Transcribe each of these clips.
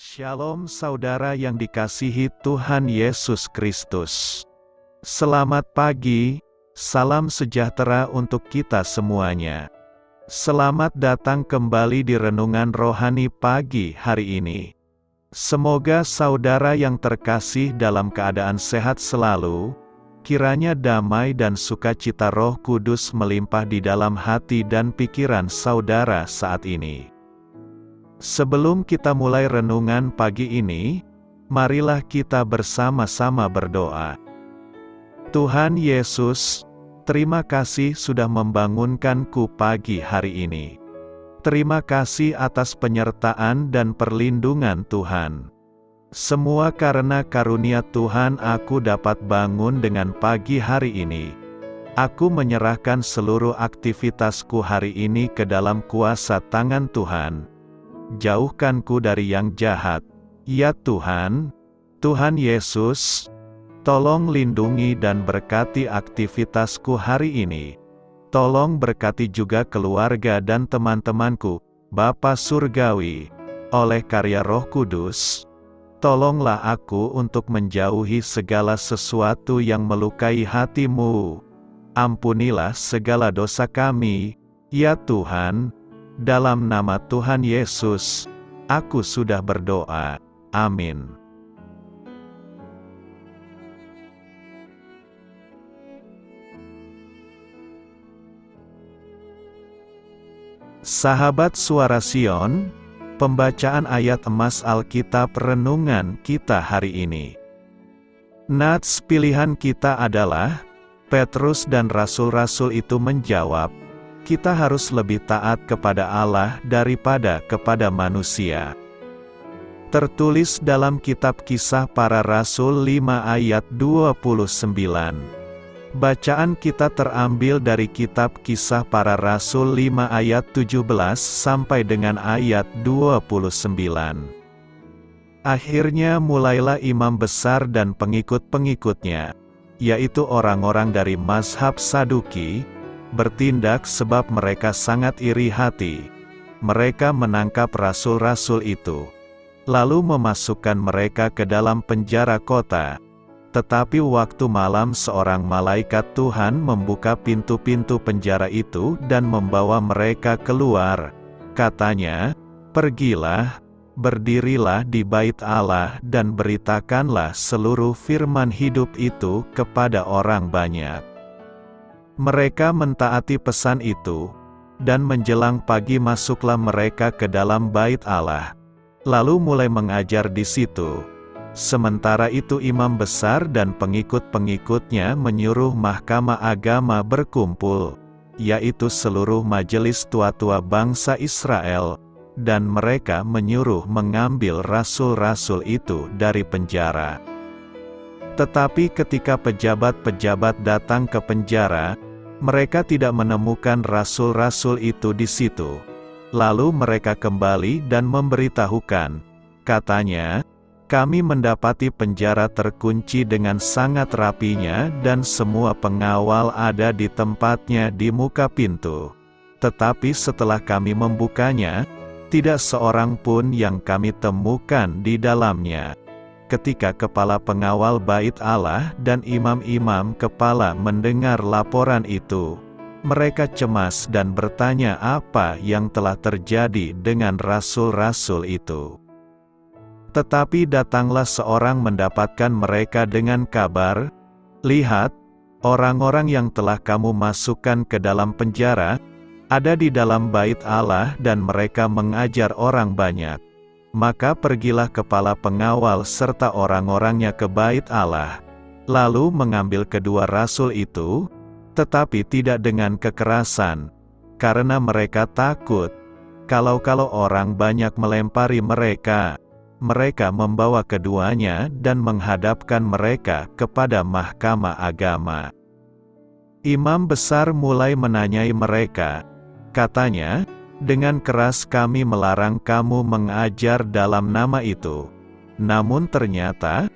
Shalom saudara yang dikasihi Tuhan Yesus Kristus. Selamat pagi, salam sejahtera untuk kita semuanya. Selamat datang kembali di Renungan Rohani pagi hari ini. Semoga saudara yang terkasih dalam keadaan sehat selalu, kiranya damai dan sukacita Roh Kudus melimpah di dalam hati dan pikiran saudara saat ini. Sebelum kita mulai renungan pagi ini, marilah kita bersama-sama berdoa. Tuhan Yesus, terima kasih sudah membangunkanku pagi hari ini. Terima kasih atas penyertaan dan perlindungan Tuhan. Semua karena karunia Tuhan aku dapat bangun dengan pagi hari ini. Aku menyerahkan seluruh aktivitasku hari ini ke dalam kuasa tangan Tuhan. Jauhkanku dari yang jahat, ya Tuhan. Tuhan Yesus, tolong lindungi dan berkati aktivitasku hari ini. Tolong berkati juga keluarga dan teman-temanku, Bapa Surgawi, oleh karya Roh Kudus. Tolonglah aku untuk menjauhi segala sesuatu yang melukai hati-Mu. Ampunilah segala dosa kami, ya Tuhan. Dalam nama Tuhan Yesus, aku sudah berdoa. Amin. Sahabat Suara Sion, pembacaan ayat emas Alkitab renungan kita hari ini. Nats pilihan kita adalah, Petrus dan rasul-rasul itu menjawab, kita harus lebih taat kepada Allah daripada kepada manusia. Tertulis dalam kitab Kisah Para Rasul 5 ayat 29. Bacaan kita terambil dari kitab Kisah Para Rasul 5 ayat 17 sampai dengan ayat 29. Akhirnya mulailah imam besar dan pengikut-pengikutnya, yaitu orang-orang dari mazhab Saduki, bertindak sebab mereka sangat iri hati. Mereka menangkap rasul-rasul itu, lalu memasukkan mereka ke dalam penjara kota. Tetapi waktu malam seorang malaikat Tuhan membuka pintu-pintu penjara itu dan membawa mereka keluar. Katanya, pergilah, berdirilah di bait Allah dan beritakanlah seluruh firman hidup itu kepada orang banyak. Mereka mentaati pesan itu, dan menjelang pagi masuklah mereka ke dalam bait Allah, lalu mulai mengajar di situ. Sementara itu imam besar dan pengikut-pengikutnya menyuruh mahkamah agama berkumpul, yaitu seluruh majelis tua-tua bangsa Israel, dan mereka menyuruh mengambil rasul-rasul itu dari penjara. Tetapi ketika pejabat-pejabat datang ke penjara, mereka tidak menemukan rasul-rasul itu di situ. Lalu mereka kembali dan memberitahukan, katanya, kami mendapati penjara terkunci dengan sangat rapinya dan semua pengawal ada di tempatnya di muka pintu. Tetapi setelah kami membukanya, tidak seorang pun yang kami temukan di dalamnya. Ketika kepala pengawal bait Allah dan imam-imam kepala mendengar laporan itu, mereka cemas dan bertanya apa yang telah terjadi dengan rasul-rasul itu. Tetapi datanglah seorang mendapatkan mereka dengan kabar, lihat, orang-orang yang telah kamu masukkan ke dalam penjara, ada di dalam bait Allah dan mereka mengajar orang banyak. Maka pergilah kepala pengawal serta orang-orangnya ke bait Allah, lalu mengambil kedua rasul itu, tetapi tidak dengan kekerasan, karena mereka takut. Kalau orang banyak melempari mereka, mereka membawa keduanya dan menghadapkan mereka kepada mahkamah agama. Imam besar mulai menanyai mereka, katanya, dengan keras kami melarang kamu mengajar dalam nama itu. Namun ternyata,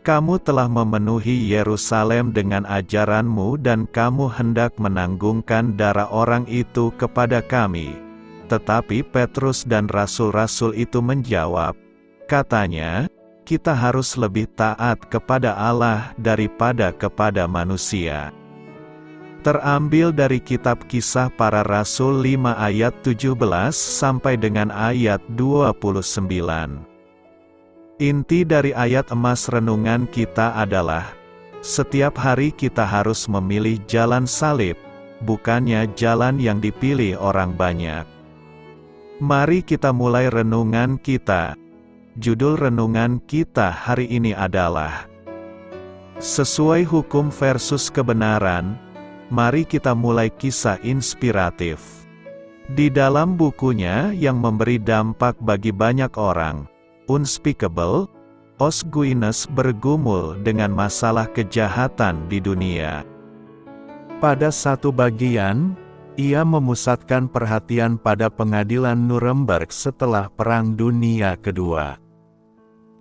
kamu telah memenuhi Yerusalem dengan ajaranmu dan kamu hendak menanggungkan darah orang itu kepada kami. Tetapi Petrus dan rasul-rasul itu menjawab, Katanya, kita harus lebih taat kepada Allah daripada kepada manusia. Terambil dari kitab Kisah Para Rasul 5 ayat 17 sampai dengan ayat 29. Inti dari ayat emas renungan kita adalah, setiap hari kita harus memilih jalan salib, bukannya jalan yang dipilih orang banyak. Mari kita mulai renungan kita. Judul renungan kita hari ini adalah Sesuai Hukum versus Kebenaran. Mari kita mulai kisah inspiratif. Di dalam bukunya yang memberi dampak bagi banyak orang, Unspeakable, Os Guinness bergumul dengan masalah kejahatan di dunia. Pada satu bagian, ia memusatkan perhatian pada pengadilan Nuremberg setelah Perang Dunia Kedua.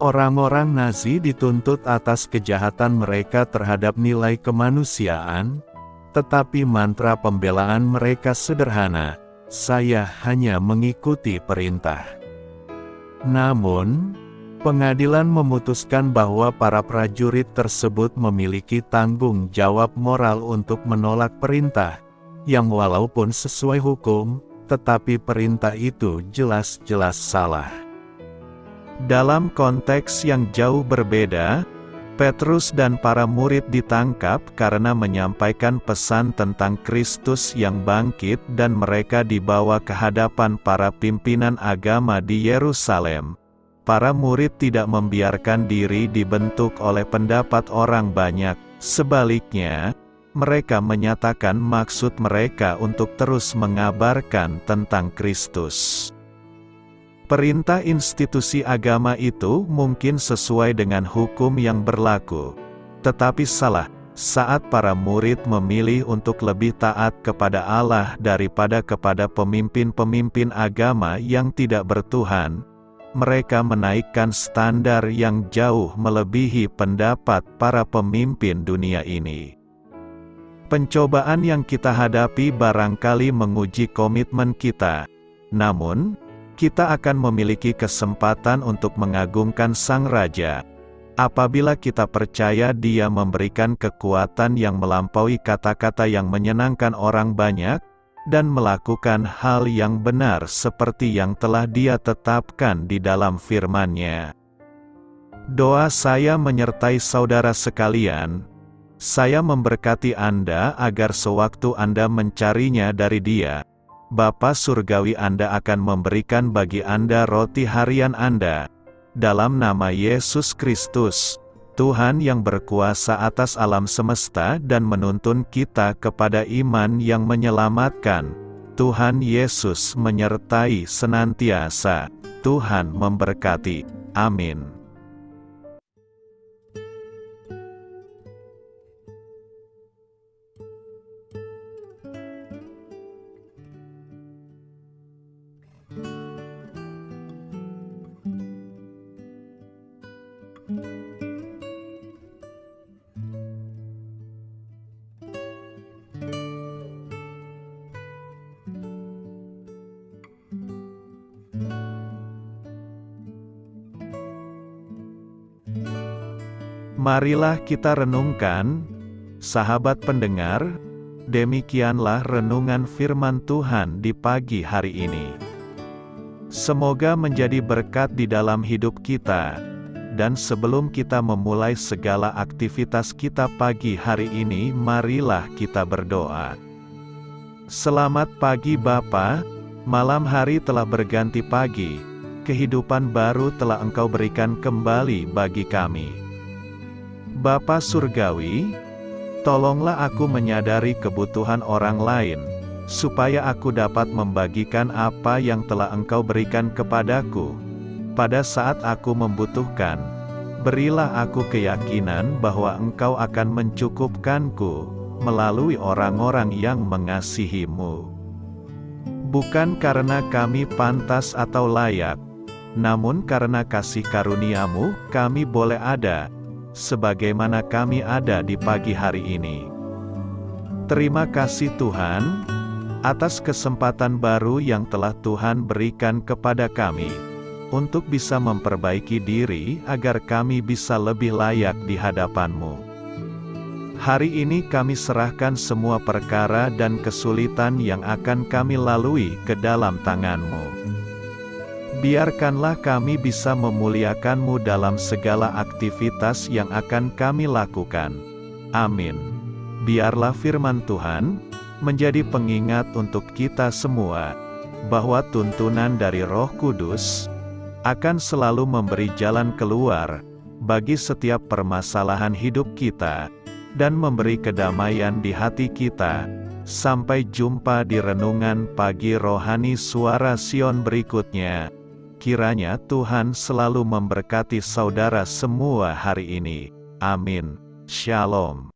Orang-orang Nazi dituntut atas kejahatan mereka terhadap nilai kemanusiaan, tetapi mantra pembelaan mereka sederhana, "Saya hanya mengikuti perintah." Namun, pengadilan memutuskan bahwa para prajurit tersebut memiliki tanggung jawab moral untuk menolak perintah, yang walaupun sesuai hukum, tetapi perintah itu jelas-jelas salah. Dalam konteks yang jauh berbeda, Petrus dan para murid ditangkap karena menyampaikan pesan tentang Kristus yang bangkit dan mereka dibawa ke hadapan para pimpinan agama di Yerusalem. Para murid tidak membiarkan diri dibentuk oleh pendapat orang banyak, sebaliknya, mereka menyatakan maksud mereka untuk terus mengabarkan tentang Kristus. Perintah institusi agama itu mungkin sesuai dengan hukum yang berlaku, tetapi salah saat para murid memilih untuk lebih taat kepada Allah daripada kepada pemimpin-pemimpin agama yang tidak bertuhan. Mereka menaikkan standar yang jauh melebihi pendapat para pemimpin dunia ini. Pencobaan yang kita hadapi barangkali menguji komitmen kita, namun, kita akan memiliki kesempatan untuk mengagungkan Sang Raja. Apabila kita percaya Dia memberikan kekuatan yang melampaui kata-kata yang menyenangkan orang banyak, dan melakukan hal yang benar seperti yang telah Dia tetapkan di dalam firman-Nya. Doa saya menyertai saudara sekalian. Saya memberkati Anda agar sewaktu Anda mencarinya dari Dia, Bapa Surgawi Anda akan memberikan bagi Anda roti harian Anda. Dalam nama Yesus Kristus, Tuhan yang berkuasa atas alam semesta dan menuntun kita kepada iman yang menyelamatkan. Tuhan Yesus menyertai senantiasa. Tuhan memberkati. Amin. Marilah kita renungkan, sahabat pendengar, demikianlah renungan firman Tuhan di pagi hari ini. Semoga menjadi berkat di dalam hidup kita, dan sebelum kita memulai segala aktivitas kita pagi hari ini, marilah kita berdoa. Selamat pagi Bapa, malam hari telah berganti pagi, kehidupan baru telah Engkau berikan kembali bagi kami. Bapa Surgawi, tolonglah aku menyadari kebutuhan orang lain, supaya aku dapat membagikan apa yang telah Engkau berikan kepadaku. Pada saat aku membutuhkan, berilah aku keyakinan bahwa Engkau akan mencukupkanku, melalui orang-orang yang mengasihi-Mu. Bukan karena kami pantas atau layak, namun karena kasih karunia-Mu, kami boleh ada, sebagaimana kami ada di pagi hari ini. Terima kasih Tuhan, atas kesempatan baru yang telah Tuhan berikan kepada kami. untuk bisa memperbaiki diri agar kami bisa lebih layak di hadapan-Mu. Hari ini kami serahkan semua perkara dan kesulitan yang akan kami lalui ke dalam tangan-Mu. Biarkanlah kami bisa memuliakan-Mu dalam segala aktivitas yang akan kami lakukan. Amin. Biarlah firman Tuhan menjadi pengingat untuk kita semua, bahwa tuntunan dari Roh Kudus akan selalu memberi jalan keluar bagi setiap permasalahan hidup kita, dan memberi kedamaian di hati kita. Sampai jumpa di renungan pagi rohani Suara Sion berikutnya. Kiranya Tuhan selalu memberkati saudara semua hari ini. Amin. Shalom.